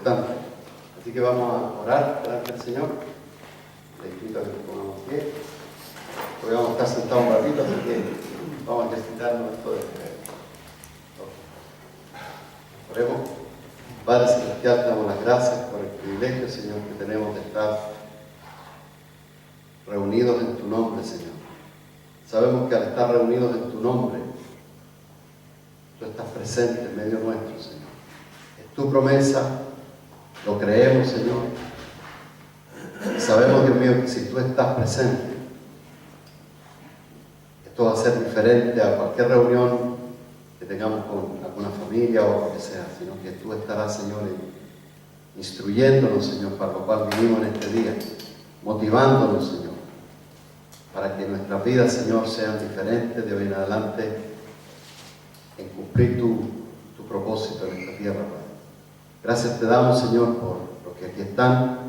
importante. Así que vamos a orar delante del Señor. Le invito a que nos pongamos pie. Porque vamos a estar sentados un ratito, así que vamos a ejercitarnos esto de fe. Oremos. Padre Celestial, te damos las gracias por el privilegio, Señor, que tenemos de estar reunidos en tu nombre, Señor. Sabemos que al estar reunidos en tu nombre, tú estás presente en medio nuestro, Señor. Es tu promesa, lo creemos, Señor. Y sabemos, Dios mío, que si tú estás presente, esto va a ser diferente a cualquier reunión que tengamos con alguna familia o lo que sea, sino que tú estarás, Señor, instruyéndonos, Señor, para lo cual vinimos en este día, motivándonos, Señor, para que nuestras vidas, Señor, sean diferentes de hoy en adelante en cumplir tu propósito en esta tierra, Padre. Gracias te damos, Señor, por los que aquí están.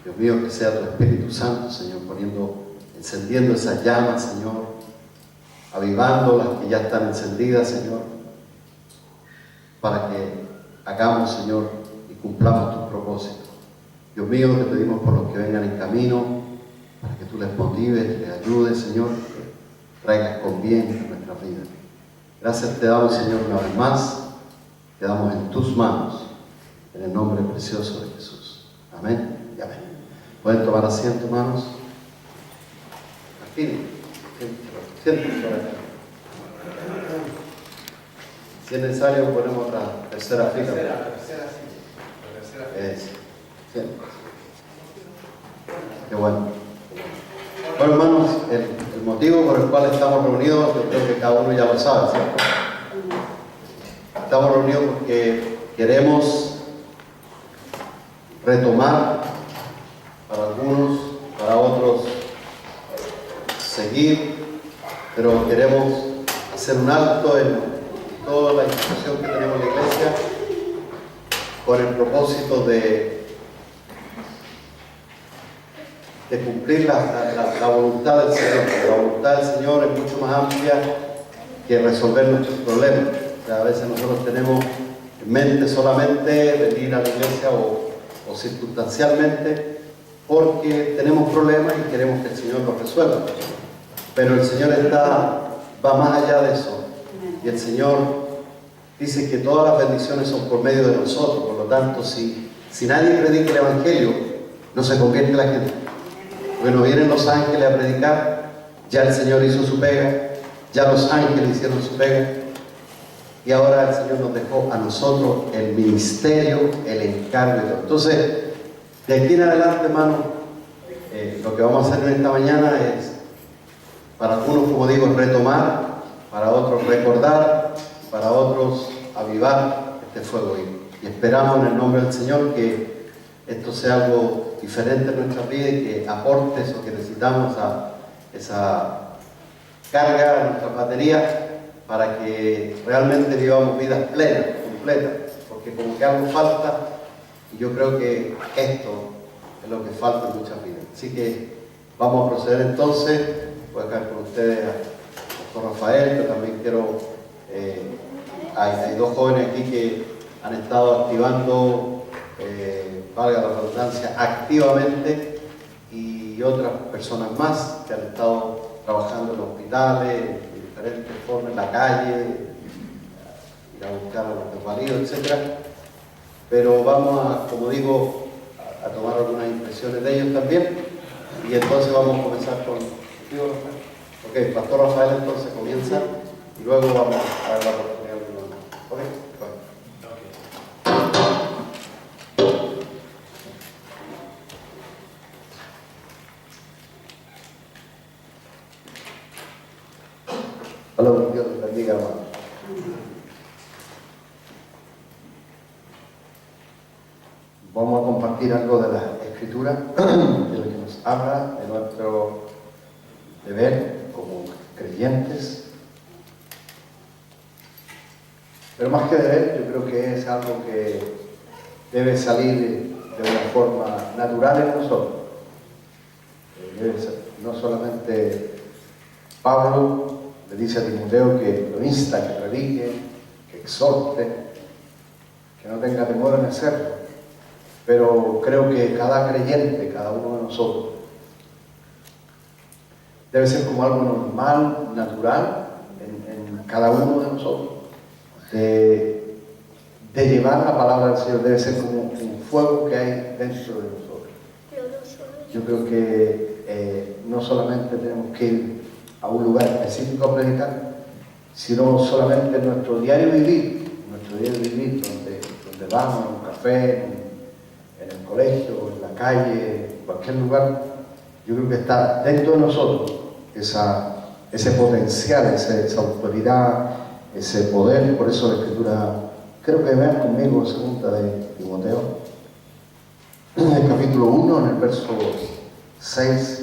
Dios mío, que sea tu Espíritu Santo, Señor, encendiendo esas llamas, Señor, avivando las que ya están encendidas, Señor, para que hagamos, Señor, y cumplamos tus propósitos. Dios mío, te pedimos por los que vengan en camino, para que tú les motives, les ayudes, Señor, que traigas con bien a nuestras vidas. Gracias te damos, Señor, una vez más, quedamos en tus manos, en el nombre precioso de Jesús. Amén y amén. ¿Pueden tomar asiento, hermanos? Aquí, siéntense por acá. Si es necesario, ponemos la tercera fila. Tercera fila. Siéntense. Qué bueno. Bueno, hermanos, el motivo por el cual estamos reunidos, yo creo que cada uno ya lo sabe, ¿cierto? Estamos reunidos porque queremos retomar, para algunos, para otros, seguir, pero queremos hacer un alto en toda la institución que tenemos en la iglesia con el propósito de cumplir la voluntad del Señor. La voluntad del Señor es mucho más amplia que resolver nuestros problemas. O sea, a veces nosotros tenemos en mente solamente venir a la iglesia o circunstancialmente porque tenemos problemas y queremos que el Señor los resuelva. Pero el Señor va más allá de eso. Y el Señor dice que todas las bendiciones son por medio de nosotros. Por lo tanto, si nadie predica el Evangelio, no se convierte la gente. Porque no vienen los ángeles a predicar, ya el Señor hizo su pega, ya los ángeles hicieron su pega, y ahora el Señor nos dejó a nosotros el ministerio, el encargo y todo. Entonces, de aquí en adelante, hermano, lo que vamos a hacer en esta mañana es, para algunos, como digo, retomar, para otros recordar, para otros avivar este fuego. Y esperamos en el nombre del Señor que esto sea algo diferente en nuestra vida y que aporte eso que necesitamos, esa carga a nuestras baterías, para que realmente vivamos vidas plenas, completas, porque como que algo falta, y yo creo que esto es lo que falta en muchas vidas. Así que vamos a proceder entonces. Voy a dejar con ustedes a Pastor Rafael, pero también quiero, hay dos jóvenes aquí que han estado activando, valga la redundancia, activamente, y otras personas más que han estado trabajando en los hospitales, de diferentes formas, en la calle, ir a buscar a los desvalidos, etc. Pero vamos a, como digo, a tomar algunas impresiones de ellos también, y entonces vamos a comenzar con Rafael. Ok, Pastor Rafael entonces comienza, y luego vamos a dar la oportunidad de uno. Ok, bueno. Hola, Dios te bendiga, hermano. Vamos a compartir algo de la Escritura, de lo que nos habla de nuestro deber como creyentes. Pero más que deber, yo creo que es algo que debe salir de una forma natural en nosotros. Debe ser, no solamente Pablo le dice a Timoteo que lo insta, que predique, que exhorte, que no tenga temor en hacerlo. pero creo que cada creyente, cada uno de nosotros, debe ser como algo normal, natural, en cada uno de nosotros, de llevar la palabra del Señor. Debe ser como un fuego que hay dentro de nosotros. Yo creo que no solamente tenemos que ir a un lugar específico a predicar, sino solamente en nuestro diario vivir, donde vamos, en un café, en el colegio, en la calle, en cualquier lugar. Yo creo que está dentro de nosotros ese potencial, esa autoridad, ese poder. Por eso la Escritura, creo que vean conmigo segunda de Timoteo, en el capítulo 1, en el verso 6.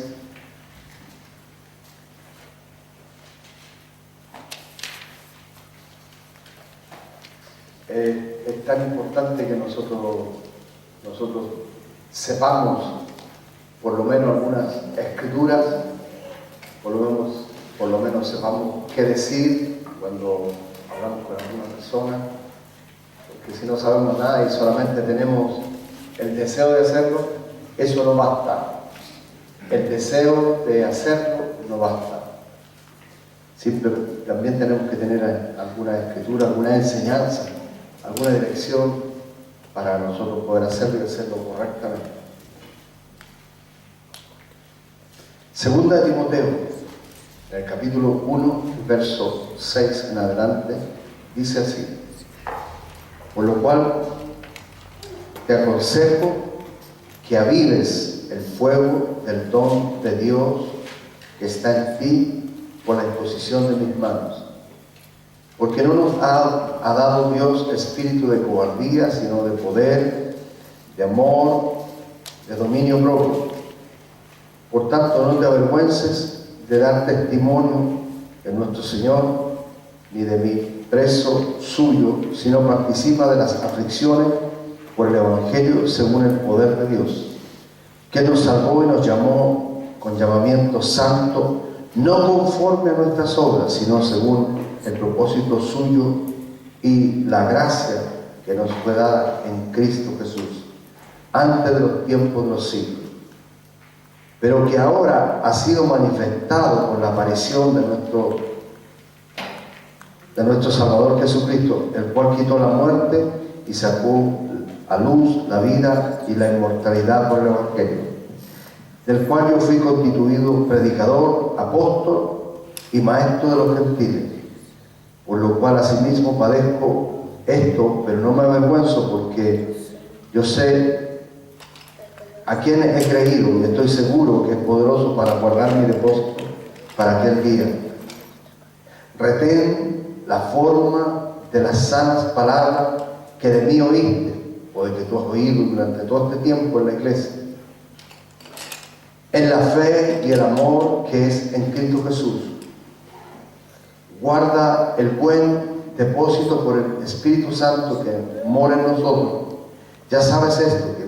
Es tan importante que nosotros sepamos por lo menos algunas escrituras, por lo menos sepamos qué decir cuando hablamos con alguna persona, porque si no sabemos nada y solamente tenemos el deseo de hacerlo, eso no basta. El deseo de hacerlo no basta. También tenemos que tener alguna escritura, alguna enseñanza, alguna dirección para nosotros poder hacerlo y hacerlo correctamente. Segunda de Timoteo, en el capítulo 1, verso 6 en adelante, dice así: por lo cual te aconsejo que avives el fuego del don de Dios que está en ti por la imposición de mis manos. Porque no nos ha dado Dios espíritu de cobardía, sino de poder, de amor, de dominio propio. Por tanto, no te avergüences de dar testimonio de nuestro Señor, ni de mi preso suyo, sino participa de las aflicciones por el Evangelio según el poder de Dios, que nos salvó y nos llamó con llamamiento santo, no conforme a nuestras obras, sino según el propósito suyo y la gracia que nos fue dada en Cristo Jesús, antes de los tiempos de los siglos, pero que ahora ha sido manifestado con la aparición de nuestro Salvador Jesucristo, el cual quitó la muerte y sacó a luz la vida y la inmortalidad por el Evangelio, del cual yo fui constituido predicador, apóstol y maestro de los gentiles, por lo cual asimismo padezco esto, pero no me avergüenzo, porque yo sé a quién he creído y estoy seguro que es poderoso para guardar mi depósito para aquel día. Retén la forma de las sanas palabras que de mí oíste, o de que tú has oído durante todo este tiempo en la iglesia, en la fe y el amor que es en Cristo Jesús. Guarda el buen depósito por el Espíritu Santo que mora en nosotros. Ya sabes esto, que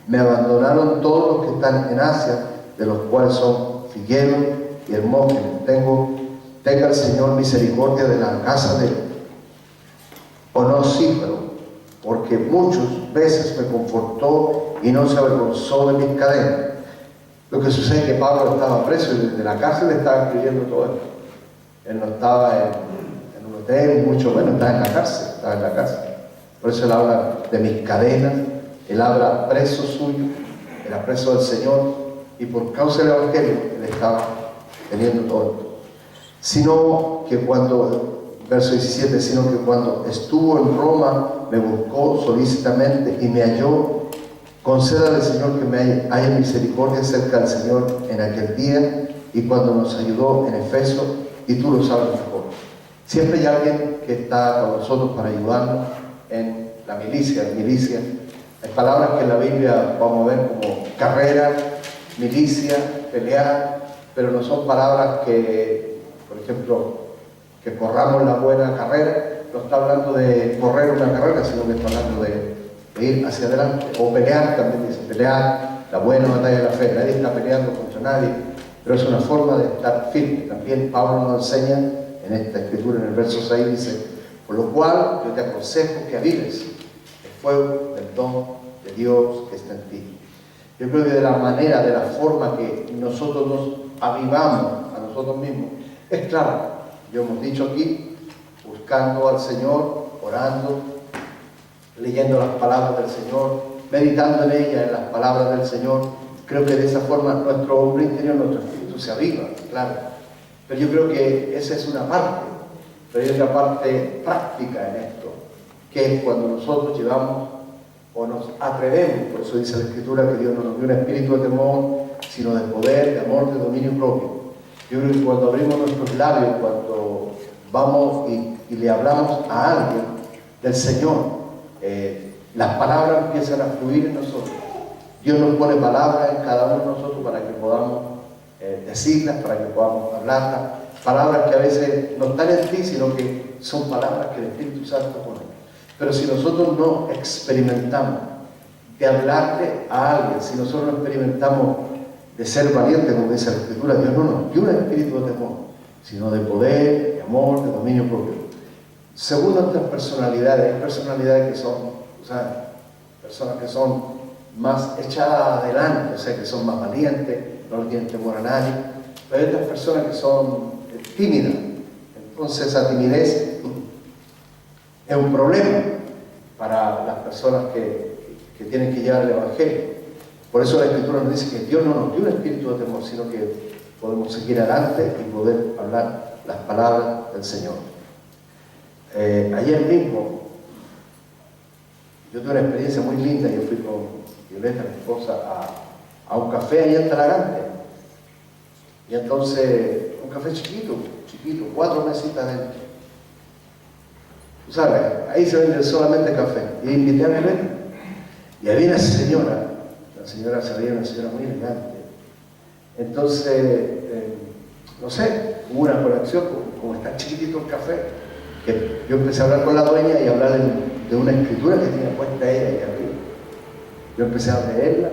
me abandonaron todos los que están en Asia, de los cuales son Figuelo y Hermógenes. Tenga el Señor misericordia de la casa de Onésíforo, porque muchas veces me confortó y no se avergonzó de mis cadenas. Lo que sucede es que Pablo estaba preso y desde la cárcel le estaba escribiendo todo esto. Él no estaba en un hotel, mucho menos estaba en la cárcel, Por eso él habla de mis cadenas, él habla preso suyo, era preso del Señor, y por causa del Evangelio él estaba teniendo todo esto. Sino que verso 17, sino que cuando estuvo en Roma me buscó solícitamente y me halló. Concédale, Señor, que me haya misericordia cerca del Señor en aquel día y cuando nos ayudó en Efeso, y tú lo sabes mejor. Siempre hay alguien que está con nosotros para ayudarnos en la milicia. Hay palabras que en la Biblia vamos a ver como carrera, milicia, pelear, pero no son palabras que, por ejemplo, que corramos la buena carrera. No está hablando de correr una carrera, sino que está hablando de ir hacia adelante. O pelear, también dice pelear, la buena batalla de la fe. Nadie está peleando contra nadie, pero es una forma de estar firme. También Pablo nos enseña en esta escritura, en el verso 6, dice: por lo cual yo te aconsejo que avives el fuego del don de Dios que está en ti. Yo creo que de la manera, de la forma que nosotros nos avivamos a nosotros mismos, es claro, yo hemos dicho aquí, buscando al Señor, orando, leyendo las palabras del Señor, meditando en ellas, en las palabras del Señor. Creo que de esa forma nuestro hombre interior, nuestro espíritu se aviva, claro. Pero yo creo que esa es una parte, pero hay otra parte práctica en esto, que es cuando nosotros llevamos o nos atrevemos, por eso dice la Escritura que Dios no nos dio un espíritu de temor, sino de poder, de amor, de dominio propio. Yo creo que cuando abrimos nuestros labios, cuando vamos y le hablamos a alguien del Señor, las palabras empiezan a fluir en nosotros. Dios nos pone palabras en cada uno de nosotros para que podamos decirlas, para que podamos hablarlas. Palabras que a veces no están en ti, sino que son palabras que el Espíritu Santo pone. Pero si nosotros no experimentamos de hablarle a alguien, si nosotros no experimentamos de ser valientes, como dice la Escritura, Dios no nos dio un espíritu de temor, sino de poder, de amor, de dominio propio. Según nuestras personalidades, hay personalidades que son, o sea, personas que son más echadas adelante, o sea, que son más valientes, no le tienen temor a nadie, pero hay otras personas que son tímidas. Entonces esa timidez es un problema para las personas que tienen que llevar el Evangelio. Por eso la Escritura nos dice que Dios no nos dio un espíritu de temor, sino que podemos seguir adelante y poder hablar las palabras del Señor. Ayer mismo, yo tuve una experiencia muy linda. Yo fui con Violeta, mi esposa, a un café allá en Talagante. Y entonces, un café chiquito, 4 mesitas dentro. Tú sabes, ahí se vende solamente café. Y invité a Violeta. Y había una señora, la señora se veía una señora muy elegante. Entonces, no sé, hubo una conexión, como está chiquitito el café, que yo empecé a hablar con la dueña y a hablar de una escritura que tenía puesta ella ahí arriba. Yo empecé a leerla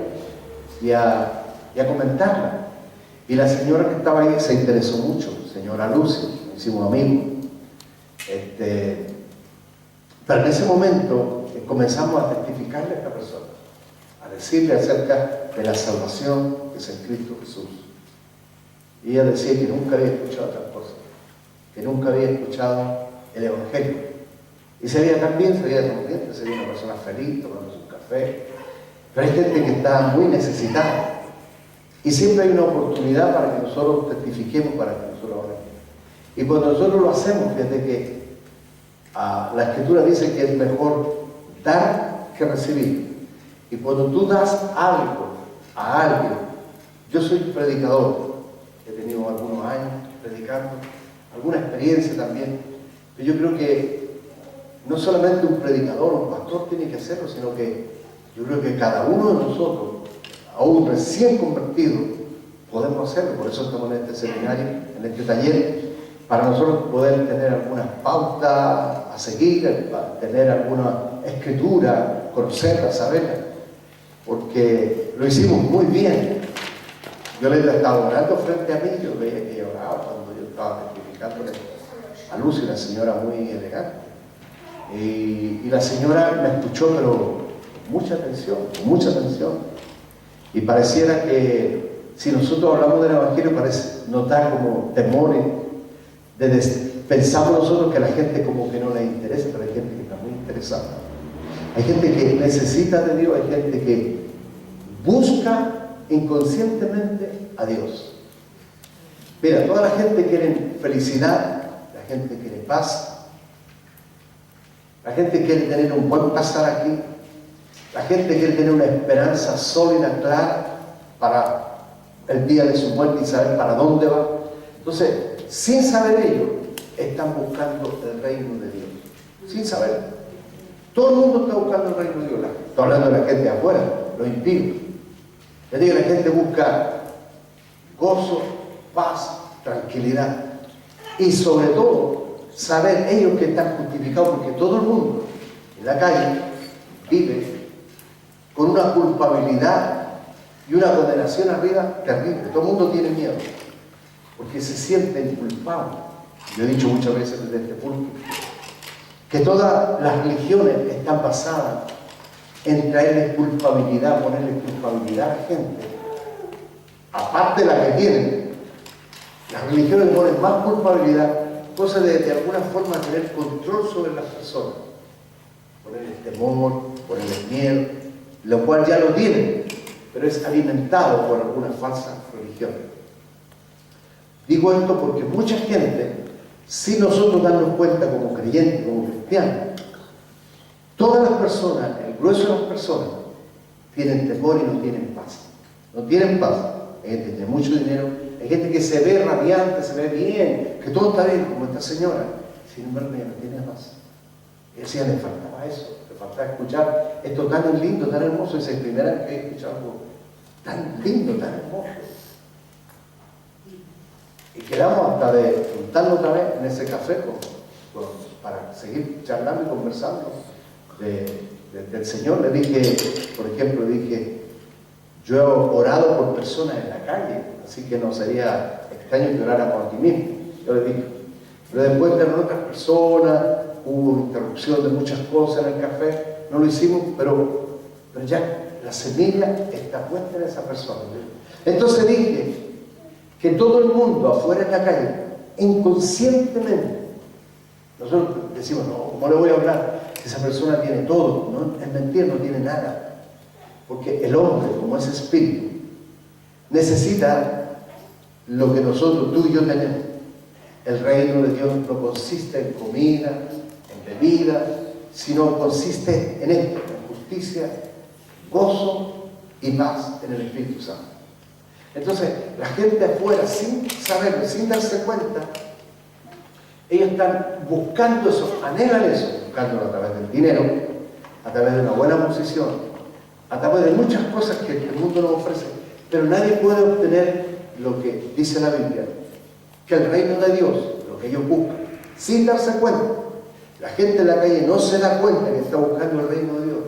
y a comentarla. Y la señora que estaba ahí se interesó mucho, señora Lucy, nos hicimos amigos. Pero en ese momento comenzamos a testificarle a esta persona, a decirle acerca de la salvación que es en Cristo Jesús. Y ella decía que nunca había escuchado otras cosas, que nunca había escuchado el Evangelio. Y se veía tan bien, se veía una persona feliz, tomándose un café. Pero hay gente que está muy necesitada. Y siempre hay una oportunidad para que nosotros testifiquemos, para que nosotros hablemos. Y cuando nosotros lo hacemos, fíjate que la Escritura dice que es mejor dar que recibir. Y cuando tú das algo a alguien, yo soy predicador, he tenido algunos años predicando, alguna experiencia también, pero yo creo que no solamente un predicador, un pastor tiene que hacerlo, sino que yo creo que cada uno de nosotros, aún recién convertidos, podemos hacerlo. Por eso estamos en este seminario, en este taller, para nosotros poder tener algunas pautas a seguir, para tener alguna escritura, conocerla, saberla, porque lo hicimos muy bien. Yo le estaba orando frente a mí, yo veía que ella oraba cuando yo estaba testificándole a Lucy, una señora muy elegante. Y la señora me escuchó, pero con mucha atención. Y pareciera que si nosotros hablamos del Evangelio, nos da como temores. Pensamos nosotros que a la gente como que no le interesa, pero hay gente que está muy interesada. Hay gente que necesita de Dios, hay gente que busca inconscientemente a Dios. Mira, toda la gente quiere felicidad, la gente quiere paz, la gente quiere tener un buen pasar aquí, la gente quiere tener una esperanza sólida, clara, para el día de su muerte y saber para dónde va. Entonces, sin saber ello, están buscando el reino de Dios. Sin saber. Todo el mundo está buscando el reino de Dios. Estoy hablando de la gente de afuera, los impíos. Les digo, la gente busca gozo, paz, tranquilidad. Y sobre todo, saber ellos que están justificados, porque todo el mundo en la calle vive con una culpabilidad y una condenación arriba terrible. Todo el mundo tiene miedo, porque se sienten culpables. Yo he dicho muchas veces desde este púlpito que todas las religiones están basadas en traerle culpabilidad, ponerle culpabilidad a la gente, aparte de la que tienen. Las religiones ponen más culpabilidad, cosa de alguna forma tener control sobre las personas, ponerles temor, ponerles miedo, lo cual ya lo tienen, pero es alimentado por alguna falsa religión. Digo esto porque mucha gente, si nosotros darnos cuenta como creyentes, como cristianos, todas las personas, el grueso de las personas, tienen temor y no tienen paz. No tienen paz. Hay gente que tiene mucho dinero, hay gente que se ve radiante, se ve bien, que todo está bien, como esta señora. Sin embargo, ella no tiene paz. Y decía, le faltaba eso, le faltaba escuchar esto tan lindo, tan hermoso. Esa es la primera vez que he escuchado algo tan lindo, tan hermoso. Y quedamos hasta de juntarnos otra vez en ese café para seguir charlando y conversando del Señor. Le dije, por ejemplo, yo he orado por personas en la calle, así que no sería extraño que oráramos aquí mismo. Yo le dije, pero después de otras personas, hubo interrupción de muchas cosas en el café, no lo hicimos, pero ya la semilla está puesta en esa persona. Entonces dije que todo el mundo afuera en la calle, inconscientemente, nosotros decimos, no, ¿cómo le voy a hablar? Esa persona tiene todo, ¿no? Es mentira, no tiene nada. Porque el hombre, como es espíritu, necesita lo que nosotros, tú y yo tenemos. El reino de Dios no consiste en comida, en bebida, sino consiste en esto, en justicia, gozo y paz en el Espíritu Santo. Entonces, la gente afuera, sin saberlo, sin darse cuenta, ellos están buscando eso, anhelan eso, buscándolo a través del dinero, a través de una buena posición, a través de muchas cosas que el mundo nos ofrece, pero nadie puede obtener lo que dice la Biblia, que el reino de Dios, lo que ellos buscan, sin darse cuenta. La gente en la calle no se da cuenta que está buscando el reino de Dios.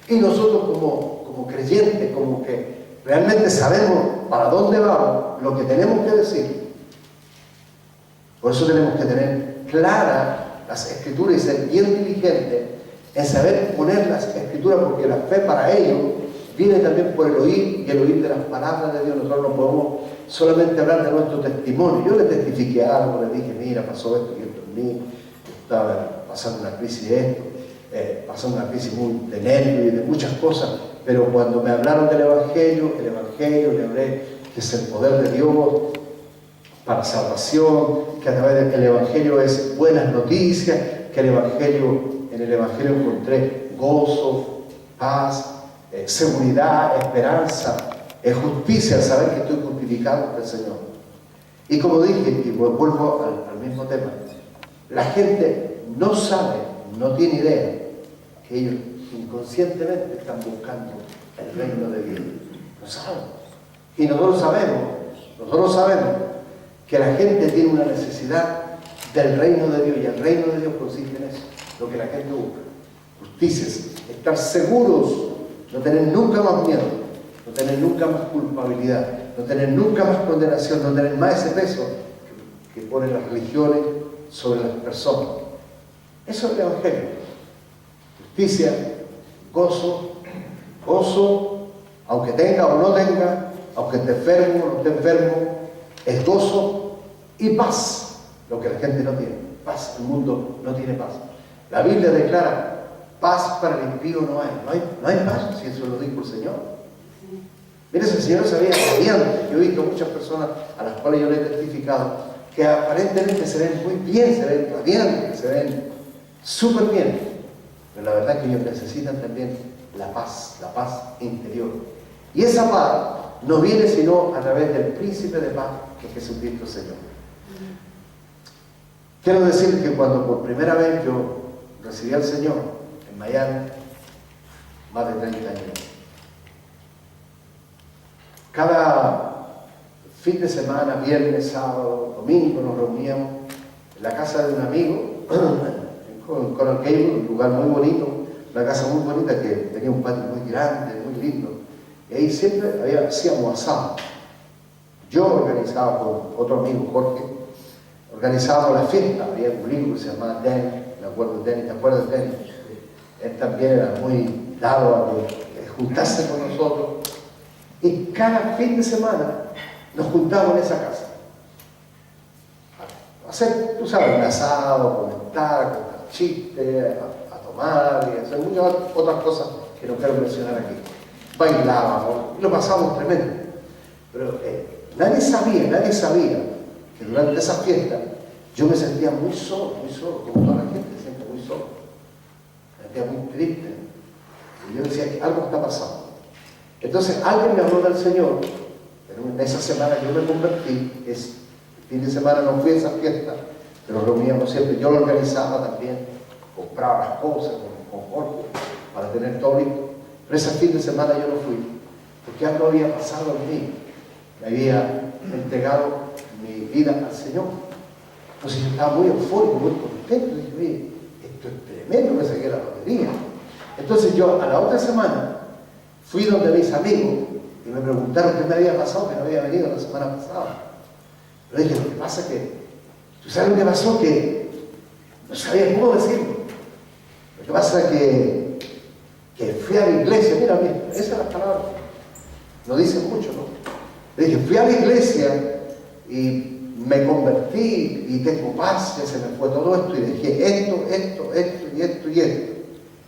Y nosotros como creyentes, como que realmente sabemos para dónde vamos, lo que tenemos que decir. Por eso tenemos que tener claras las Escrituras y ser bien diligentes en saber poner las Escrituras, porque la fe para ellos viene también por el oír y el oír de las palabras de Dios. Nosotros no podemos solamente hablar de nuestro testimonio. Yo le testifiqué algo, le dije, mira, pasó esto y esto en mí, estaba pasando una crisis de esto, pasando una crisis muy de nervios y de muchas cosas, pero cuando me hablaron del Evangelio, le hablé que es el poder de Dios para salvación, que a través del Evangelio es buenas noticias, que en el Evangelio encontré gozo, paz, seguridad, esperanza, justicia, saber que estoy justificado por el Señor. Y como dije, y vuelvo al mismo tema, la gente no sabe, no tiene idea que ellos inconscientemente están buscando el reino de Dios. No saben. Y nosotros sabemos que la gente tiene una necesidad del reino de Dios, y el reino de Dios consiste en eso, lo que la gente busca. Justicia, estar seguros, no tener nunca más miedo, no tener nunca más culpabilidad, no tener nunca más condenación, no tener más ese peso que ponen las religiones sobre las personas. Eso es el Evangelio. Justicia, gozo, aunque tenga o no tenga, aunque esté enfermo o no esté enfermo, es gozo y paz, lo que la gente no tiene. Paz, el mundo no tiene paz. La Biblia declara, paz para el impío no hay paz, si eso lo dijo el Señor. Mire, ese Señor se veía radiante. Yo he visto muchas personas a las cuales yo le he testificado que aparentemente se ven muy bien, se ven radiantes, se ven súper bien, pero la verdad es que ellos necesitan también la paz interior. Y esa paz no viene sino a través del príncipe de paz, que es Jesucristo Señor. Quiero decir que cuando por primera vez yo recibí al Señor en Miami, más de 30 años, cada fin de semana, viernes, sábado, domingo, nos reuníamos en la casa de un amigo, con Coral Cable, un lugar muy bonito, una casa muy bonita que tenía un patio muy grande, muy lindo. Y ahí siempre hacíamos asado. Yo organizaba con otro amigo, Jorge, organizábamos la fiesta. Había un libro que se llamaba Danny, me acuerdo de Danny, ¿te acuerdas de Danny? Él también era muy dado a juntarse con nosotros. Y cada fin de semana nos juntamos en esa casa. A hacer, tú sabes, un asado, contar chistes, a tomar y hacer muchas otras cosas que no quiero mencionar aquí. Bailábamos, lo pasábamos tremendo. Pero nadie sabía que durante esa fiesta yo me sentía muy solo, como toda la gente se siente muy solo. Me sentía muy triste. Y yo decía que algo está pasando. Entonces alguien me habló del Señor, pero en esa semana yo me convertí, el fin de semana no fui a esa fiesta, pero reuníamos siempre, yo lo organizaba también, compraba las cosas con Jorge para tener todo listo. Pero ese fin de semana yo no fui, porque algo había pasado en mí, me había entregado mi vida al Señor. Entonces yo estaba muy eufórico, muy contento, y dije, oye, esto es tremendo, me saqué la lotería. Entonces yo a la otra semana fui donde mis amigos y me preguntaron qué me había pasado, que no había venido la semana pasada. Pero dije, lo que pasa es que, ¿tú sabes lo que pasó? Que no sabía cómo decirlo. Lo que pasa es que fui a la iglesia, mira, esa es la palabra, no dice mucho, ¿no? Le dije, fui a la iglesia y me convertí y tengo paz, ya se me fue todo esto y dejé esto.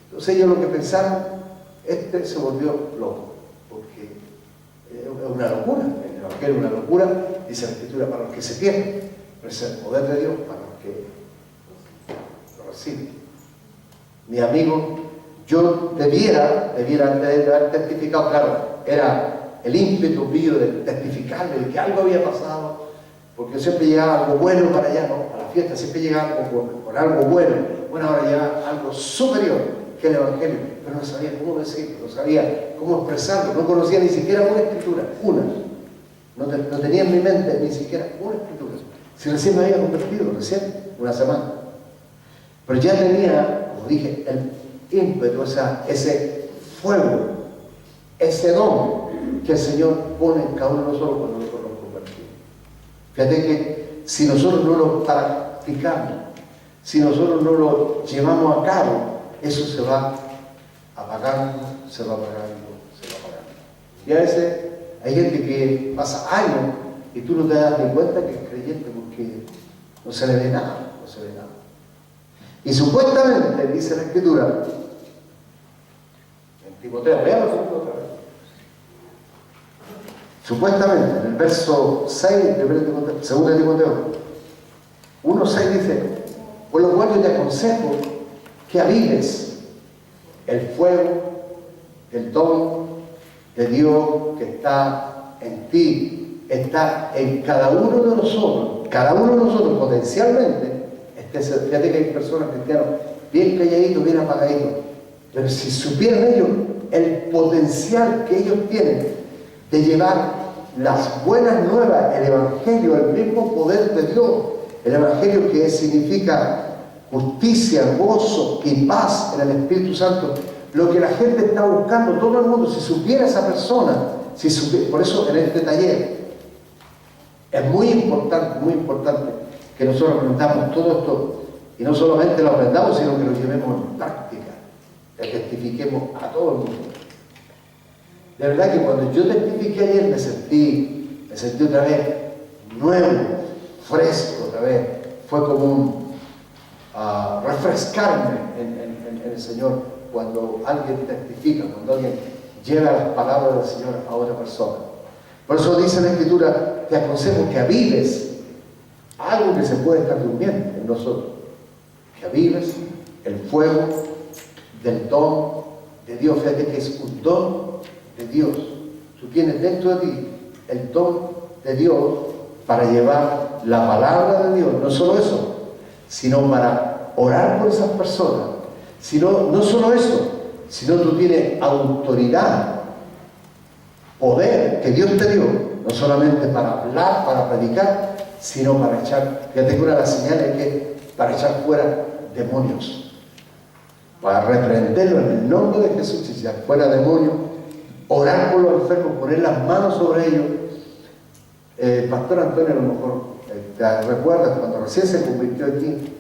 Entonces ellos lo que pensaron, se volvió loco, porque es una locura, el evangelio es una locura, dice la Escritura, para los que se pierden, pero es el poder de Dios para los que lo reciben. Mi amigo, yo debiera antes de haber testificado, claro, era el ímpetu mío de testificarle de que algo había pasado, porque siempre llegaba algo bueno para allá, ¿no? A la fiesta siempre llegaba algo con algo bueno. Bueno, ahora llega algo superior que el evangelio, pero no sabía cómo decirlo, no sabía cómo expresarlo, no conocía ni siquiera una escritura, no tenía en mi mente ni siquiera una escritura. Si recién me había convertido, una semana. Pero ya tenía, como dije, el ímpetu, ese fuego, ese don que el Señor pone en cada uno de nosotros cuando nosotros nos convertimos. Fíjate que si nosotros no lo practicamos, si nosotros no lo llevamos a cabo, eso se va apagando. Y a veces hay gente que pasa años y tú no te das ni cuenta que es creyente porque no se le ve nada. Y supuestamente, dice la Escritura, en Timoteo, veamos otra vez. Supuestamente, en el verso 6, de 2 Timoteo 1:6 dice, por lo cual yo te aconsejo que avives el fuego, el don de Dios que está en ti, está en cada uno de nosotros potencialmente. Fíjate que hay personas cristianas bien calladitos, bien apagaditos, pero si supieran ellos el potencial que ellos tienen de llevar las buenas nuevas, el evangelio, el mismo poder de Dios, el evangelio que significa justicia, gozo y paz en el Espíritu Santo, lo que la gente está buscando, todo el mundo, si supiera esa persona, por eso en este taller es muy importante que nosotros aprendamos todo esto y no solamente lo aprendamos, sino que lo llevemos en práctica, que testifiquemos a todo el mundo. De verdad que cuando yo testifiqué ayer me sentí otra vez nuevo, fresco otra vez. Fue como un refrescarme en el Señor cuando alguien testifica, cuando alguien lleva las palabras del Señor a otra persona. Por eso dice la Escritura, te aconsejo que avives algo que se puede estar durmiendo en nosotros, que avives el fuego del don de Dios. Fíjate que es un don de Dios. Tú tienes dentro de ti el don de Dios para llevar la palabra de Dios. No solo eso, sino para orar por esas personas. No solo eso, sino tú tienes autoridad, poder que Dios te dio, no solamente para hablar, para predicar, sino para echar, fíjate que una de las señales que para echar fuera demonios, para reprenderlo en el nombre de Jesús, y echar fuera demonios, orar por los enfermos, poner las manos sobre ellos. El pastor Antonio, a lo mejor te recuerdas cuando recién se convirtió aquí,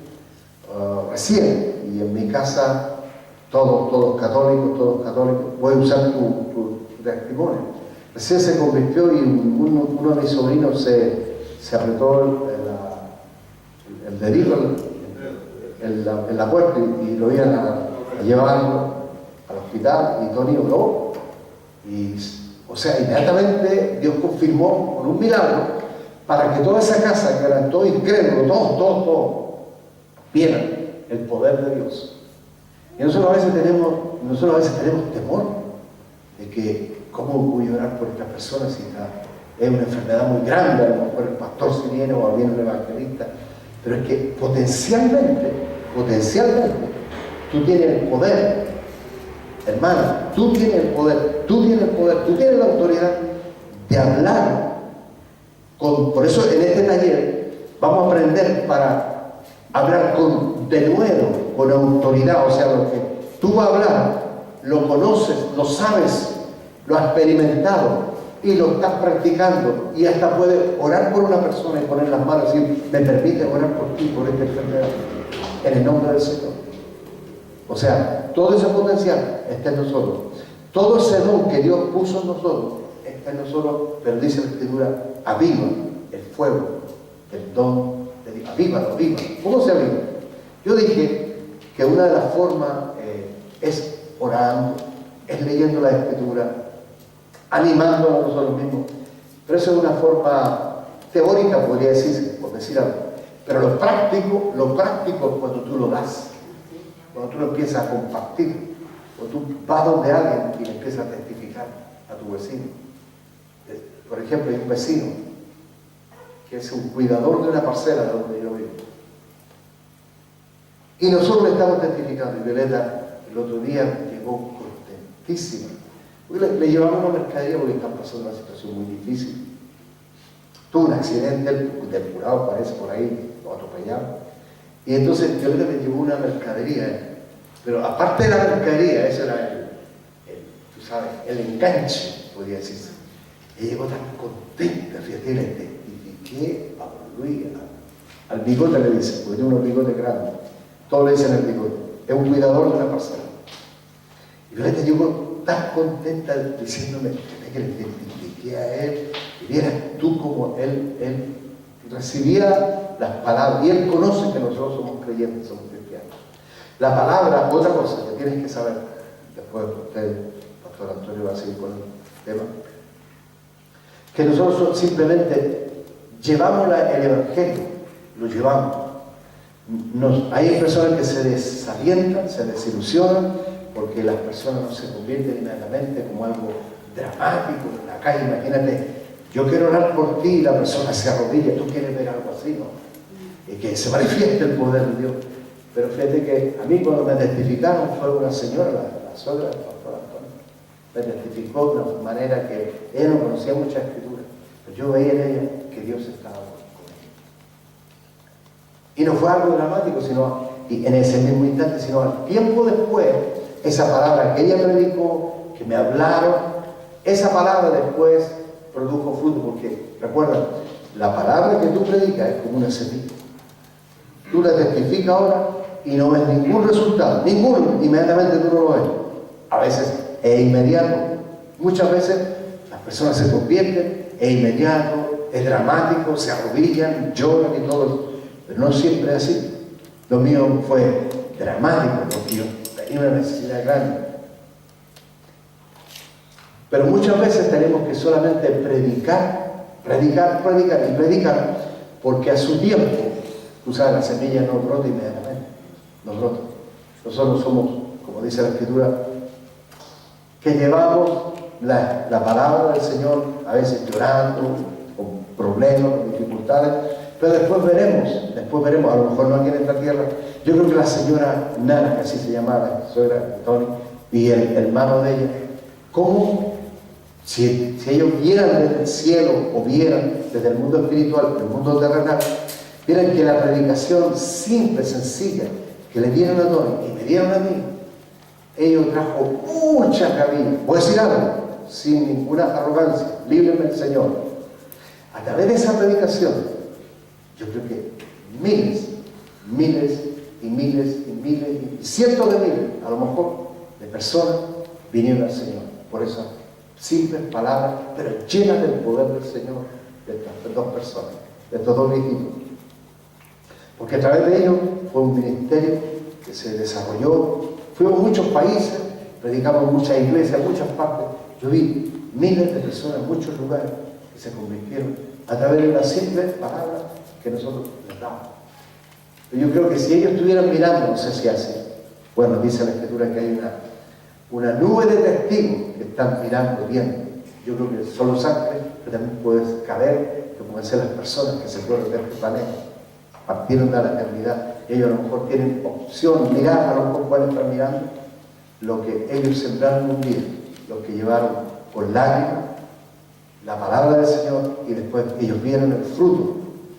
y en mi casa todos católicos, voy a usar tu testimonio. Recién se convirtió y uno de mis sobrinos se apretó el dedito en la puerta y lo iban a llevarlo al hospital y Tony oró. Y, o sea, inmediatamente Dios confirmó con un milagro para que toda esa casa, que eran todos incrédulos, todos, vieran el poder de Dios. Y nosotros a veces tenemos temor de que, ¿cómo voy a orar por esta persona si es una enfermedad muy grande? A lo mejor el pastor si viene o viene el evangelista. Pero es que potencialmente, tú tienes el poder, hermano, tú tienes el poder, tú tienes la autoridad de hablar. Por eso en este taller vamos a aprender para hablar de nuevo, con autoridad. O sea, lo que tú vas a hablar, lo conoces, lo sabes, lo has experimentado y lo estás practicando, y hasta puedes orar por una persona y poner las manos y decir, me permite orar por ti, por esta enfermedad, en el nombre del Señor. O sea, todo ese potencial está en nosotros, todo ese don que Dios puso en nosotros está en nosotros, pero dice la Escritura, aviva el fuego del don de Dios. Avívala. ¿Cómo se aviva? Yo dije que una de las formas es orando, es leyendo la Escritura, animándonos a nosotros mismos. Pero eso es una forma teórica, podría decirse, por decir algo. Pero lo práctico es cuando tú lo das, cuando tú lo empiezas a compartir, cuando tú vas donde alguien y le empiezas a testificar a tu vecino. Por ejemplo, hay un vecino que es un cuidador de una parcela de donde yo vivo. Y nosotros le estamos testificando, y Violeta el otro día llegó contentísima. Le llevamos una mercadería porque están pasando una situación muy difícil. Tuvo un accidente, del curado parece por ahí, lo atropellaron. Y entonces yo le llevó una mercadería, pero aparte de la mercadería, ese era tú sabes, el enganche, podría decirse. Ella llegó tan contenta, fíjate, le testifiqué, aleluya. Al bigote le dice, porque tiene unos bigotes grandes, todos le dicen el bigote, es un cuidador de una parcela. Y Violeta llegó tan contenta diciéndome que le testifiqué a él, y vieras tú como él recibía las palabras, y él conoce que nosotros somos creyentes, somos cristianos. La palabra, otra cosa que tienes que saber, después usted, Pastor Antonio, va a seguir con el tema, que nosotros simplemente llevamos el Evangelio, lo llevamos. Hay personas que se desalientan, se desilusionan, porque las personas no se convierten inmediatamente como algo dramático. Acá imagínate, yo quiero orar por ti y la persona se arrodilla, tú quieres ver algo así, ¿no? Y que se manifieste el poder de Dios. Pero fíjate que a mí cuando me testificaron fue una señora, la suegra del pastor Antonio, me testificó de una manera que ella no conocía mucha escritura, pero yo veía en ella que Dios estaba con ella. Y no fue algo dramático, sino en ese mismo instante, sino al tiempo después, esa palabra que ella predicó, que me hablaron, esa palabra después produjo fruto, porque recuerda, la palabra que tú predicas es como una semilla. Tú la testificas ahora y no ves ningún resultado, ninguno, inmediatamente tú no lo ves. A veces es inmediato, muchas veces las personas se convierten, es inmediato, es dramático, se arrodillan, lloran y todo eso, pero no siempre es así. Lo mío fue dramático porque yo tenía una necesidad grande. Pero muchas veces tenemos que solamente predicar, porque a su tiempo, tú sabes, la semilla no brota inmediatamente, no brota. Nosotros somos, como dice la Escritura, que llevamos la palabra del Señor, a veces llorando, con problemas, con dificultades, pero después veremos, a lo mejor no aquí en esta tierra. Yo creo que la señora Nana, que así se llamaba, la suegra de Tony, y el hermano de ella, cómo si ellos vieran desde el cielo o vieran desde el mundo espiritual, el mundo terrenal, vieran que la predicación simple, sencilla, que le dieron a Tony y me dieron a mí, ellos trajo mucha cabina. Voy a decir algo, sin ninguna arrogancia, líbreme el Señor. A través de esa predicación, yo creo que miles y cientos de miles a lo mejor, de personas vinieron al Señor por esas simples palabras, pero llenas del poder del Señor, de estas dos personas, de estos dos viejitos. Porque a través de ellos fue un ministerio que se desarrolló. Fuimos a muchos países, predicamos en muchas iglesias, en muchas partes. Yo vi miles de personas en muchos lugares que se convirtieron a través de las simples palabras que nosotros les damos. Pero yo creo que si ellos estuvieran mirando, no sé si así, bueno, dice la Escritura que hay una nube de testigos que están mirando, viendo. Yo creo que son los ángeles, pero también puede caber que pueden ser las personas que se fueron de este planeta, partieron de la eternidad. Ellos a lo mejor tienen opción, mirar, a lo mejor pueden estar mirando lo que ellos sembraron un día, lo que llevaron con lágrimas, la palabra del Señor, y después ellos vieron el fruto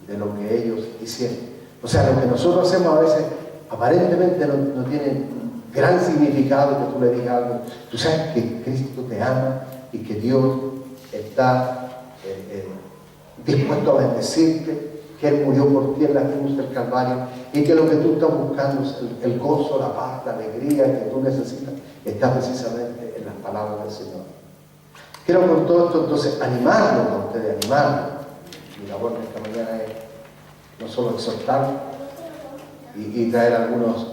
de lo que ellos hicieron. O sea, lo que nosotros hacemos a veces aparentemente no tiene gran significado, que tú le digas algo. Tú sabes que Cristo te ama y que Dios está dispuesto a bendecirte, que Él murió por ti en la cruz del Calvario y que lo que tú estás buscando es el gozo, la paz, la alegría que tú necesitas, está precisamente en las palabras del Señor. Quiero con todo esto entonces animarlos a ustedes, animarlos. Mi labor en esta mañana es no solo exhortar y traer algunos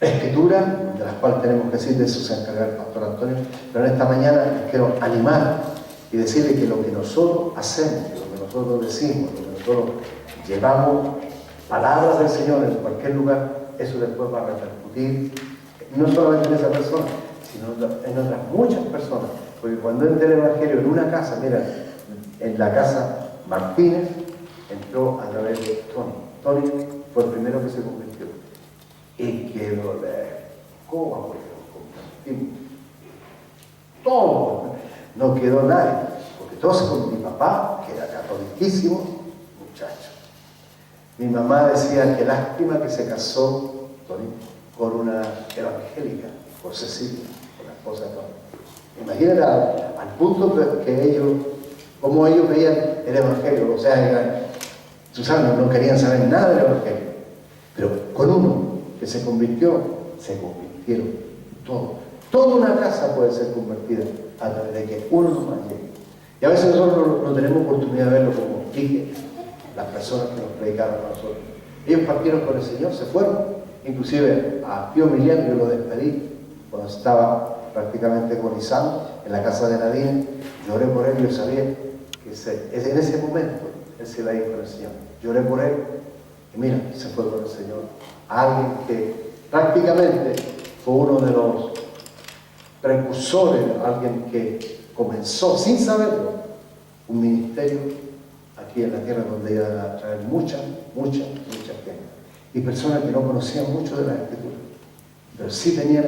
escrituras, de las cuales tenemos que decir, de eso se encarga el pastor Antonio, pero en esta mañana les quiero animar y decirles que lo que nosotros hacemos, lo que nosotros decimos, lo que nosotros llevamos, palabras del Señor en cualquier lugar, eso después va a repercutir no solamente en esa persona, sino en otras muchas personas. Porque cuando entra el Evangelio en una casa, mira, en la casa Martínez, entró a través de Tony. Tony fue el primero que se convirtió. Y quedó ¿cómo convertimos? Todo. No quedó nadie. Porque todos con mi papá, que era catoliquísimo, muchacho. Mi mamá decía que lástima que se casó Tony con una evangélica, por Cecilia, con la esposa de Tony. Imagínate al punto que ellos, como ellos veían el Evangelio, o sea, tú sabes, no querían saber nada del Evangelio. Pero con uno que se convirtieron todos. Toda una casa puede ser convertida a través de que uno nomás llegue. Y a veces nosotros no tenemos oportunidad de verlo como dije, las personas que nos predicaron a nosotros. Ellos partieron con el Señor, se fueron. Inclusive a tío Emiliano yo lo despedí cuando estaba prácticamente agonizando en la casa de Nadine. Lloré por él y yo sabía que en ese momento él se iba a ir con el Señor. Lloré por él y mira, se fue con el Señor. Alguien que prácticamente fue uno de los precursores, alguien que comenzó sin saberlo un ministerio aquí en la tierra donde iba a traer mucha gente. Y personas que no conocían mucho de la Escritura, pero sí tenían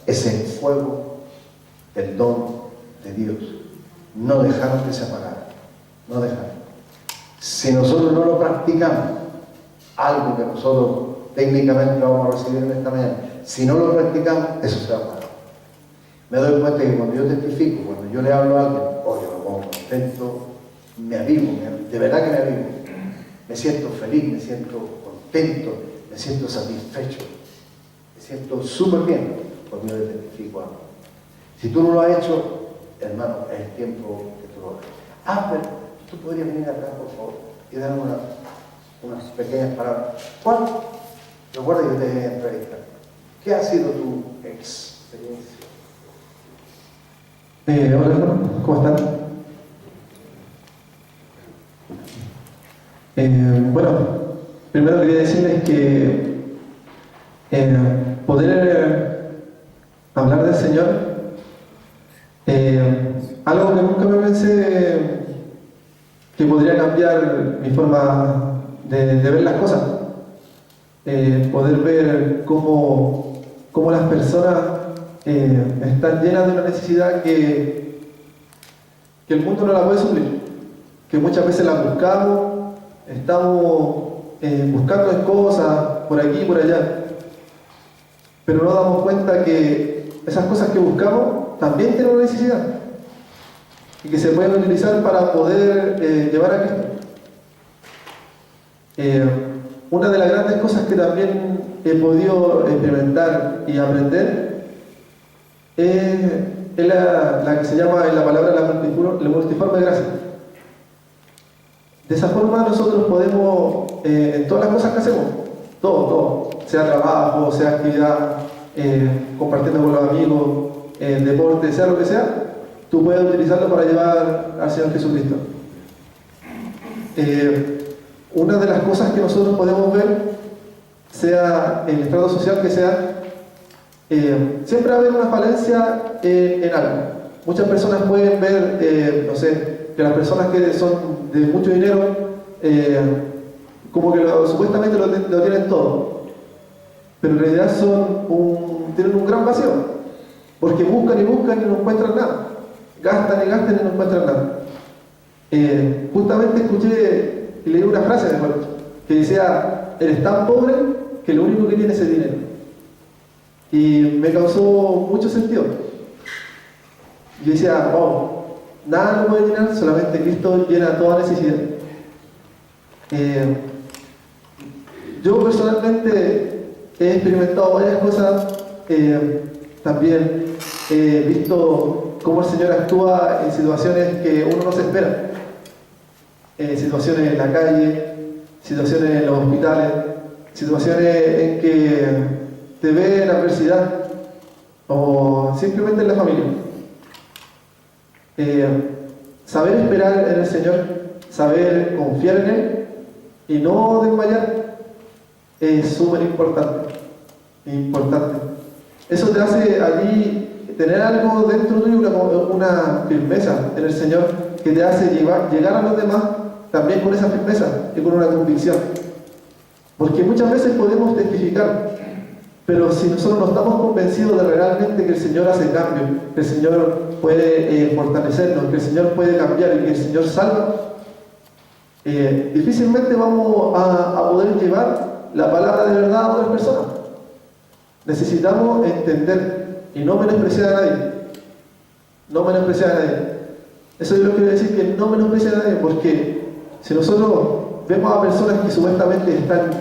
ese fuego del don de Dios. No dejaron que se apagara, no dejaron. Si nosotros no lo practicamos, algo que nosotros técnicamente vamos a recibir en esta mañana, si no lo practicamos, eso se va a apagar. Me doy cuenta que cuando yo testifico, cuando yo le hablo a alguien, yo me pongo contento, me avivo, de verdad que me avivo. Me siento feliz, me siento contento, me siento satisfecho, me siento súper bien cuando yo le testifico algo. Si tú no lo has hecho, hermano, es el tiempo que tú lo hagas. Pero tú podrías venir acá, por favor, y dar unas pequeñas palabras. Juan, recuerda que yo te voy a entrevistar. ¿Qué ha sido tu experiencia? Hola hermano, ¿cómo están? Bueno, primero quería decirles que poder hablar del Señor, algo que nunca me pensé que podría cambiar mi forma de ver las cosas, poder ver cómo las personas están llenas de una necesidad que el mundo no la puede suplir, que muchas veces la buscamos, estamos buscando cosas por aquí y por allá, pero no damos cuenta que esas cosas que buscamos también tienen una necesidad y que se pueden utilizar para poder llevar a Cristo. Una de las grandes cosas que también he podido experimentar y aprender es la que se llama en la palabra la multiforme gracia. De esa forma nosotros podemos, en todas las cosas que hacemos, todo, sea trabajo, sea actividad, compartiendo con los amigos, deporte, sea lo que sea, tú puedes utilizarlo para llevar al Señor Jesucristo. Una de las cosas que nosotros podemos ver, sea el estrato social que sea, siempre va a haber una falencia en algo. Muchas personas pueden ver, no sé, que las personas que son de mucho dinero, como que supuestamente lo tienen todo, pero en realidad tienen un gran vacío, porque buscan y buscan y no encuentran nada, gastan y gastan y no encuentran nada. Justamente escuché y leí una frase que decía: eres tan pobre que lo único que tienes es dinero. Y me causó mucho sentido. Yo decía: wow, nada lo puede llenar, solamente Cristo llena toda necesidad. Yo personalmente he experimentado varias cosas, también he visto cómo el Señor actúa en situaciones que uno no se espera, situaciones en la calle, situaciones en los hospitales, situaciones en que te ve en adversidad o simplemente en la familia. Saber esperar en el Señor, saber confiar en Él y no desmayar es súper importante. Eso te hace allí tener algo dentro tuyo, una firmeza en el Señor que te hace llegar a los demás también con esa firmeza y con una convicción. Porque muchas veces podemos testificar, pero si nosotros no estamos convencidos de realmente que el Señor hace cambio, que el Señor puede fortalecernos, que el Señor puede cambiar y que el Señor salva, difícilmente vamos a poder llevar la palabra de verdad a otras personas. Necesitamos entender y no menospreciar a nadie. No menospreciar a nadie. Eso yo quiero decir, que no menospreciar a nadie, porque si nosotros vemos a personas que supuestamente están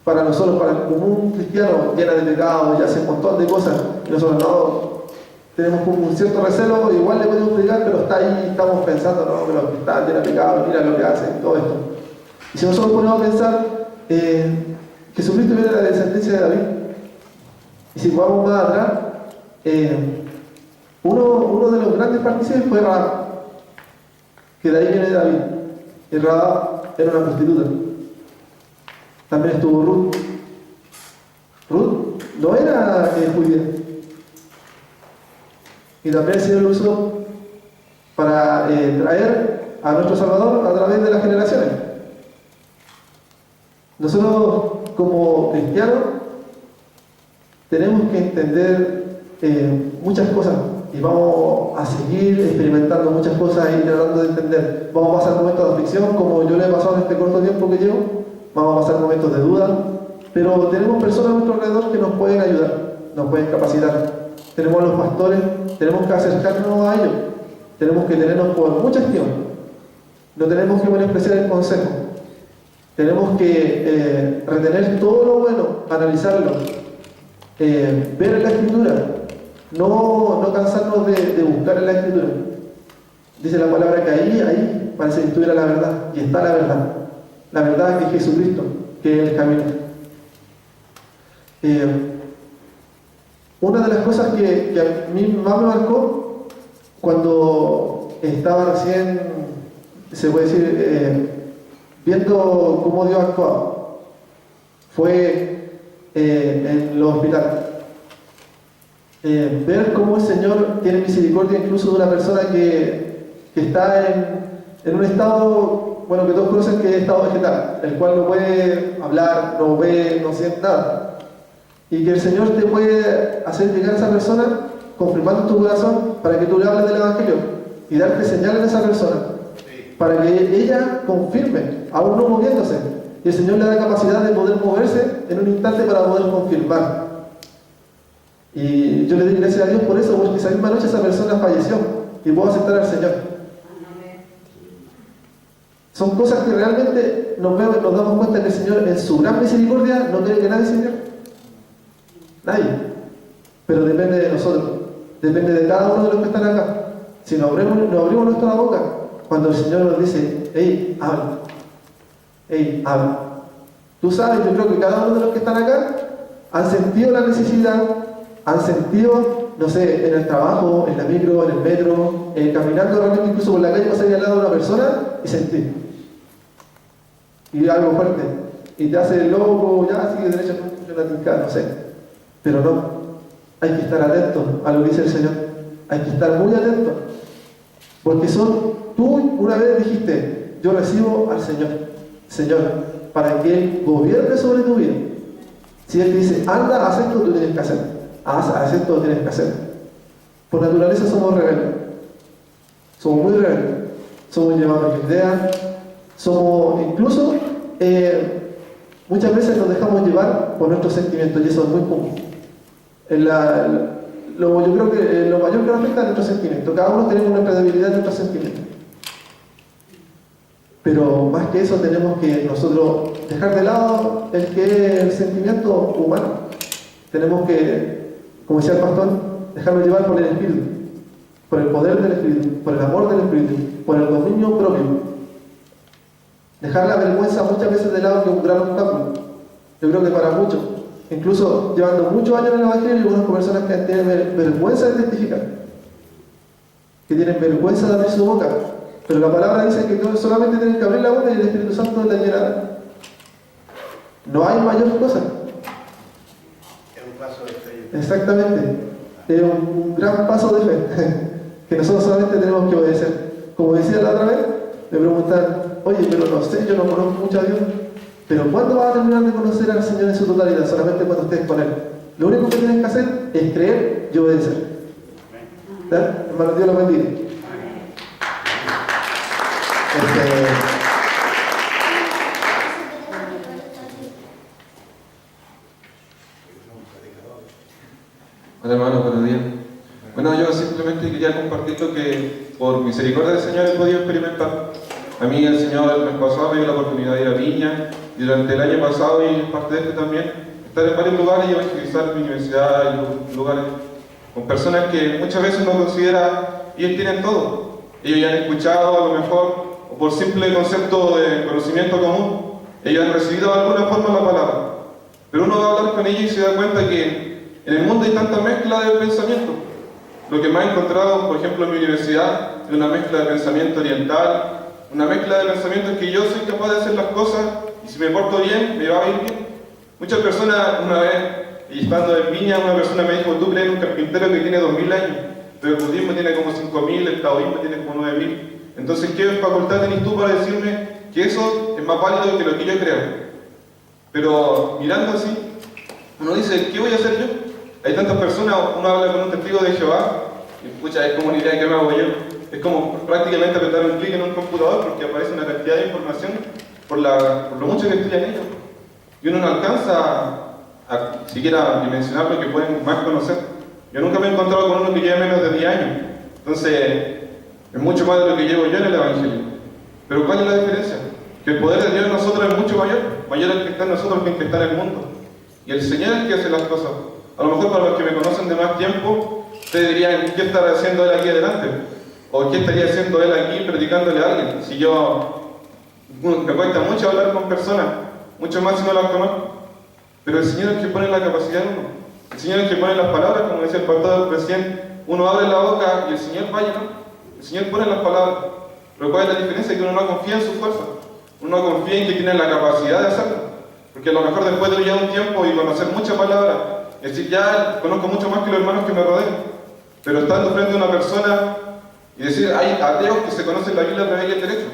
para nosotros, para el común cristiano, llenas de pecados y hacen un montón de cosas, y nosotros no tenemos como un cierto recelo, igual le podemos explicar, pero está ahí, estamos pensando, no, pero está llena de pecados, mira lo que hacen, todo esto. Y si nosotros ponemos a pensar, Jesucristo viene de la descendencia de David, y si vamos más atrás, uno de los grandes partícipes fue Rahab, que de ahí viene David, y Rahab era una prostituta. También estuvo Ruth. Ruth no era judía. Y también el Señor lo usó para traer a nuestro Salvador a través de las generaciones. Nosotros, como cristianos, tenemos que entender muchas cosas y vamos a seguir experimentando muchas cosas y tratando de entender. Vamos a pasar momentos de aflicción, como yo le he pasado en este corto tiempo que llevo. Vamos a pasar momentos de duda, pero tenemos personas a nuestro alrededor que nos pueden ayudar, nos pueden capacitar. Tenemos a los pastores, tenemos que acercarnos a ellos, tenemos que tenernos por mucha estima. No tenemos que menospreciar el consejo. Tenemos que retener todo lo bueno, analizarlo, ver en la Escritura, no cansarnos de buscar en la Escritura. Dice la palabra que ahí parece que estuviera la verdad, y está la verdad. La verdad es que es Jesucristo, que es el camino. Una de las cosas que a mí más me marcó cuando estaba recién, se puede decir, viendo cómo Dios actuaba, fue en los hospitales. Ver cómo el Señor tiene misericordia incluso de una persona que está en un estado, bueno, que todos conocen, que es estado vegetal, el cual no puede hablar, no ve, no siente nada. Y que el Señor te puede hacer llegar a esa persona confirmando tu corazón para que tú le hables del Evangelio y darte señales a esa persona para que ella confirme, aún no moviéndose. Y el Señor le da capacidad de poder moverse en un instante para poder confirmar. Y yo le doy gracias a Dios por eso, porque esa misma noche esa persona falleció y puedo aceptar al Señor. Son cosas que realmente nos damos cuenta que el Señor, en su gran misericordia, no quiere que nadie se pierda. Nadie. Pero depende de nosotros. Depende de cada uno de los que están acá. Si nos abrimos nuestra boca, cuando el Señor nos dice, hey, habla. Hey, habla. Tú sabes, yo creo que cada uno de los que están acá han sentido la necesidad, han sentido, no sé, en el trabajo, en la micro, en el metro, caminando realmente incluso por la calle, pasar al lado de una persona y sentir. Y algo fuerte. Y te hace loco, ya sigue derecha, una tincada, no sé. Pero no, hay que estar atentos a lo que dice el Señor. Hay que estar muy atentos. Porque tú una vez dijiste, yo recibo al Señor, para que Él gobierne sobre tu vida. Si Él te dice, anda, haz esto, tú tienes que hacer. Haz esto, tienes que hacer. Por naturaleza somos rebeldes. Somos muy rebeldes. Somos llevados a ideas. Somos, incluso, muchas veces nos dejamos llevar por nuestros sentimientos, y eso es muy común. Yo creo que lo mayor que nos afecta es nuestros sentimientos. Cada uno tenemos nuestra debilidad en nuestros sentimientos. Pero más que eso tenemos que nosotros dejar de lado el sentimiento humano. Tenemos que, como decía el pastor, dejarnos llevar por el Espíritu, por el poder del Espíritu, por el amor del Espíritu, por el dominio propio. Dejar la vergüenza muchas veces de lado, que es un gran obstáculo. Yo creo que para muchos, incluso llevando muchos años en el Evangelio, yo conozco personas que tienen vergüenza de testificar, que tienen vergüenza de abrir su boca. Pero la palabra dice que solamente tienen que abrir la boca y el Espíritu Santo la llenará. No hay mayor cosa. Es un paso de fe. Exactamente. Es un gran paso de fe que nosotros solamente tenemos que obedecer. Como decía la otra vez, me preguntan, oye, pero no sé, yo no conozco mucho a Dios. Pero ¿cuándo vas a terminar de conocer al Señor en su totalidad? Solamente cuando estés con Él. Lo único que tienes que hacer es creer y obedecer. ¿Verdad? Hermano, Dios los bendiga. Hola hermano, buenos días. Bueno, yo simplemente quería compartir lo que por misericordia del Señor he podido experimentar. A mí el Señor el mes pasado me dio la oportunidad de ir a Viña, y durante el año pasado y parte de este también, estar en varios lugares y evangelizar mi universidad y lugares con personas que muchas veces no consideran, ellos tienen todo. Ellos ya han escuchado a lo mejor, o por simple concepto de conocimiento común, ellos han recibido de alguna forma la palabra. Pero uno va a hablar con ellos y se da cuenta que en el mundo hay tanta mezcla de pensamiento. Lo que más he encontrado, por ejemplo, en mi universidad, es una mezcla de pensamiento oriental, una mezcla de pensamientos que yo soy capaz de hacer las cosas y si me porto bien, me va a ir bien. Muchas personas, una vez, y estando en Viña, una persona me dijo, tú crees en un carpintero que tiene 2000 años, pero el budismo tiene como 5000, el taoísmo tiene como 9000. Entonces, ¿qué facultad tenés tú para decirme que eso es más válido que lo que yo creo? Pero mirando así, uno dice, ¿qué voy a hacer yo? Hay tantas personas, uno habla con un testigo de Jehová, y escucha, es como una idea que me hago yo. Es como prácticamente apretar un clic en un computador porque aparece una cantidad de información por lo mucho que estudian ellos. Y uno no alcanza a siquiera dimensionar lo que pueden más conocer. Yo nunca me he encontrado con uno que lleve menos de 10 años. Entonces, es mucho más de lo que llevo yo en el Evangelio. Pero ¿cuál es la diferencia? Que el poder de Dios en nosotros es mucho mayor. Mayor el que está en nosotros que el que está en el mundo. Y el Señor es el que hace las cosas. A lo mejor para los que me conocen de más tiempo, ustedes dirían, ¿qué estará haciendo Él aquí adelante? ¿O qué estaría haciendo Él aquí predicándole a alguien? Si me cuesta mucho hablar con personas, mucho más si no las conozco. Pero el Señor es el que pone la capacidad en uno. El Señor es el que pone las palabras, como decía el pastor recién. Uno abre la boca y el Señor vaya, ¿no? El Señor pone las palabras. Pero ¿cuál es la diferencia? Que uno no confía en su fuerza. Uno no confía en que tiene la capacidad de hacerlo. Porque a lo mejor después de ya un tiempo y conocer muchas palabras, es decir, ya conozco mucho más que los hermanos que me rodean. Pero estando frente a una persona y decir, hay ateos que se conocen la Biblia al revés y el derecho.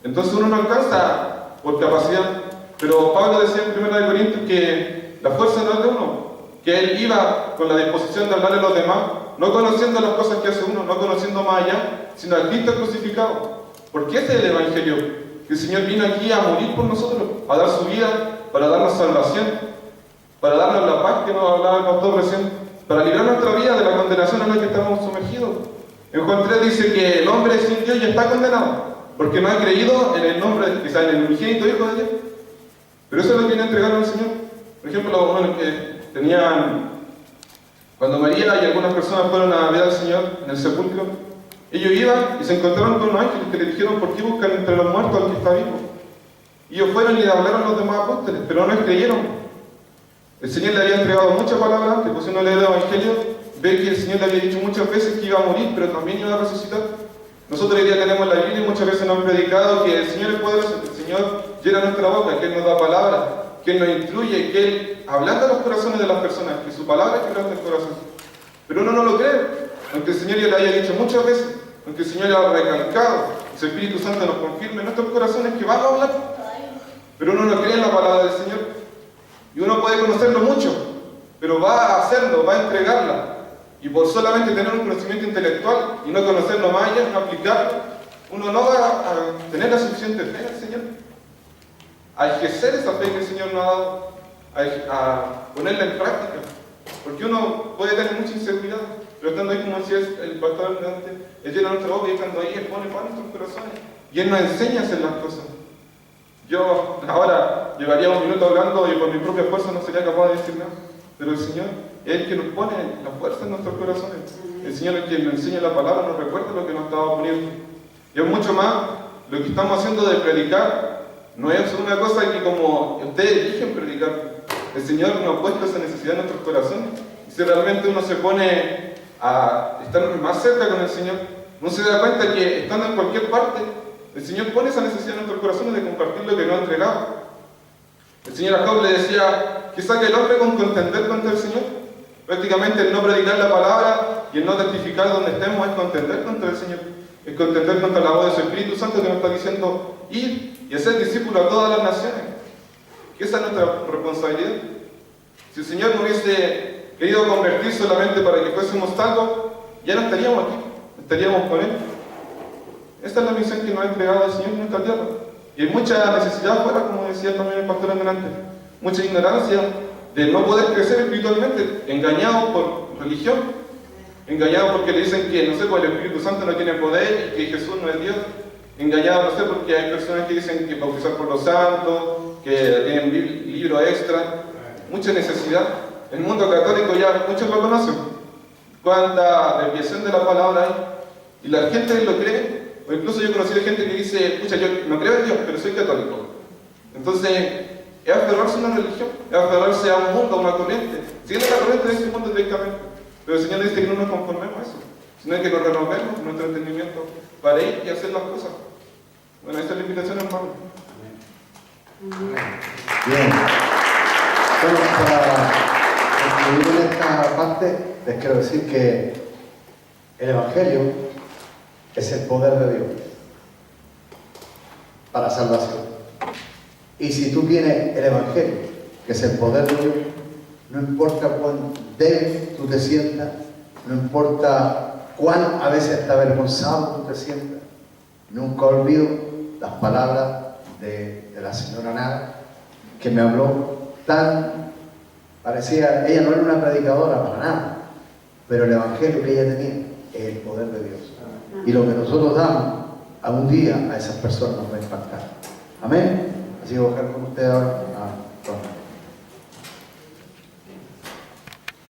Entonces uno no alcanza por capacidad. Pero Pablo decía en 1 Corintios que la fuerza no es de uno, que él iba con la disposición de hablarle a los demás, no conociendo las cosas que hace uno, no conociendo más allá, sino al Cristo crucificado. Porque ese es el Evangelio, que el Señor vino aquí a morir por nosotros, a dar su vida para darnos salvación, para darnos la paz que nos hablaba el pastor recién, para librar nuestra vida de la condenación a la que estamos sumergidos. En Juan 3 dice que el hombre sin Dios ya está condenado, porque no ha creído en el nombre, quizás en el unigénito Hijo de Dios. Pero eso es lo que le entregaron al Señor. Por ejemplo, uno que cuando María y algunas personas fueron a ver al Señor en el sepulcro, ellos iban y se encontraron con unos ángeles que le dijeron: ¿por qué buscan entre los muertos al que está vivo? Y ellos fueron y le hablaron a los demás apóstoles, pero no les creyeron. El Señor le había entregado muchas palabras antes, pues si uno lee el Evangelio, ve que el Señor le había dicho muchas veces que iba a morir, pero también iba a resucitar. Nosotros hoy día tenemos la Biblia y muchas veces nos han predicado que el Señor es poderoso, que el Señor llena nuestra boca, que Él nos da palabras, que Él nos instruye, que Él ablanda los corazones de las personas, que su palabra quebranta el corazón. Pero uno no lo cree, aunque el Señor ya le haya dicho muchas veces, aunque el Señor ya lo ha recalcado, el Espíritu Santo nos confirme en nuestros corazones que va a hablar. Pero uno no cree en la palabra del Señor. Y uno puede conocerlo mucho, pero va a hacerlo, va a entregarla. Y por solamente tener un conocimiento intelectual y no conocerlo más allá, no aplicarlo, uno no va a tener la suficiente fe en el Señor. A ejercer esa fe que el Señor nos ha dado, a ponerla en práctica. Porque uno puede tener mucha inseguridad, pero estando ahí, como decía el pastor antes, Él llena nuestra boca y estando ahí, Él pone pan en nuestros corazones. Y Él nos enseña a hacer las cosas. Yo ahora llevaría un minuto hablando y por mi propia fuerza no sería capaz de decir nada. Pero el Señor es el que nos pone la fuerza en nuestros corazones. El Señor es el que nos enseña la palabra, nos recuerda lo que nos estaba poniendo. Y es mucho más lo que estamos haciendo de predicar. No es una cosa que como ustedes eligen predicar. El Señor nos ha puesto esa necesidad en nuestros corazones. Y si realmente uno se pone a estar más cerca con el Señor, uno se da cuenta que estando en cualquier parte, el Señor pone esa necesidad en nuestros corazones de compartir lo que nos ha entregado. El Señor a Job le decía: ¿qué saca el hombre con contender contra el Señor? Prácticamente el no predicar la palabra y el no testificar donde estemos es contender contra el Señor. Es contender contra la voz de su Espíritu Santo que nos está diciendo ir y hacer discípulos a todas las naciones. Que esa es nuestra responsabilidad. Si el Señor no hubiese querido convertir solamente para que fuésemos salvos, ya no estaríamos aquí, estaríamos con Él. Esta es la misión que nos ha entregado el Señor en nuestra tierra. Y hay mucha necesidad afuera, como decía también el pastor adelante, mucha ignorancia de no poder crecer espiritualmente, engañados por religión, engañados porque le dicen que, no sé, pues el Espíritu Santo no tiene poder y que Jesús no es Dios, engañados, no sé, porque hay personas que dicen que bautizar por los santos, que tienen libro extra, mucha necesidad. El mundo católico ya muchos lo conocen, cuánta desviación de la palabra hay, y la gente lo cree. O incluso yo conocí a gente que dice: escucha, yo no creo en Dios, pero soy católico. Entonces, es aferrarse a una religión, es aferrarse a un mundo, a una corriente. Siguiendo la corriente de este mundo directamente. Pero el Señor dice que no nos conformemos a eso, sino que nos renovemos nuestro entendimiento para ir y hacer las cosas. Bueno, esta es la invitación, hermano. Bien. Bueno, para concluir en esta parte, les quiero decir que el Evangelio es el poder de Dios para salvación. Y si tú tienes el Evangelio, que es el poder de Dios, no importa cuán débil tú te sientas, no importa cuán a veces está avergonzado tú te sientas, nunca olvido las palabras de la señora Nara, que me habló tan, parecía, ella no era una predicadora para nada, pero el Evangelio que ella tenía es el poder de Dios. Y lo que nosotros damos, a un día a esas personas nos va a impactar. Amén. Así que voy a dejar con ustedes ahora.